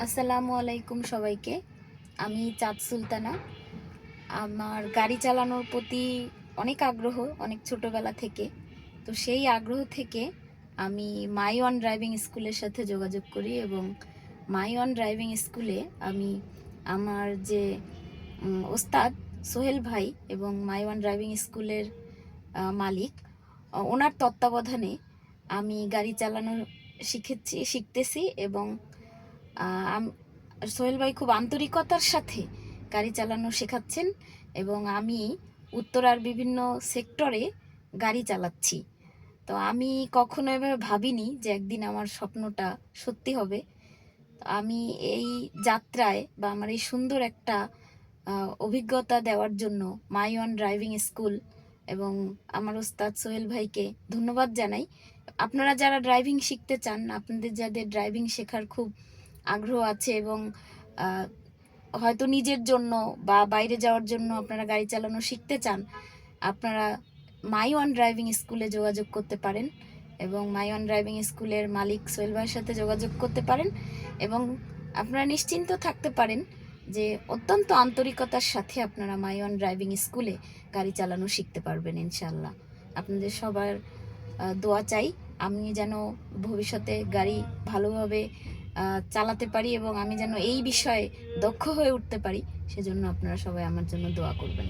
আসসালামু আলাইকুম সবাইকে। আমি চাঁদ সুলতানা। আমার গাড়ি চালানোর প্রতি অনেক আগ্রহ, অনেক ছোটবেলা থেকে। তো সেই আগ্রহ থেকে আমি মাই ওয়ান ড্রাইভিং স্কুলের সাথে যোগাযোগ করি এবং মাই ওয়ান ড্রাইভিং স্কুলে আমি আমার যে ওস্তাদ সোহেল ভাই এবং মাই ওয়ান ড্রাইভিং স্কুলের মালিক, ওনার তত্ত্বাবধানে আমি গাড়ি চালানো শিখতেছি এবং সোহেল ভাই খুব আন্তরিকতার সাথে গাড়ি চালানো শেখাচ্ছেন এবং আমি উত্তরার বিভিন্ন সেক্টরে গাড়ি চালাচ্ছি। তো আমি কখনো এভাবে ভাবিনি যে একদিন আমার স্বপ্নটা সত্যি হবে। আমি এই যাত্রায় বা আমার এই সুন্দর একটা অভিজ্ঞতা দেওয়ার জন্য মাই ওয়ান ড্রাইভিং স্কুল এবং আমার ওস্তাদ সোহেল ভাইকে ধন্যবাদ জানাই। আপনারা যারা ড্রাইভিং শিখতে চান, আপনাদের যাদের ড্রাইভিং শেখার খুব আগ্রহ আছে এবং হয়তো নিজের জন্য বা বাইরে যাওয়ার জন্য আপনারা গাড়ি চালানো শিখতে চান, আপনারা মাই ওয়ান ড্রাইভিং স্কুলে যোগাযোগ করতে পারেন এবং মাই ওয়ান ড্রাইভিং স্কুলের মালিক সোহেল ভাইয়ের সাথে যোগাযোগ করতে পারেন এবং আপনারা নিশ্চিন্ত থাকতে পারেন যে অত্যন্ত আন্তরিকতার সাথে আপনারা মাই ওয়ান ড্রাইভিং স্কুলে গাড়ি চালানো শিখতে পারবেন ইনশাল্লাহ। আপনাদের সবার দোয়া চাই আমি যেন ভবিষ্যতে গাড়ি ভালোভাবে চালাতে পারি এবং আমি যেন এই বিষয়ে দক্ষ হয়ে উঠতে পারি, সেজন্য আপনারা সবাই আমার জন্য দোয়া করবেন।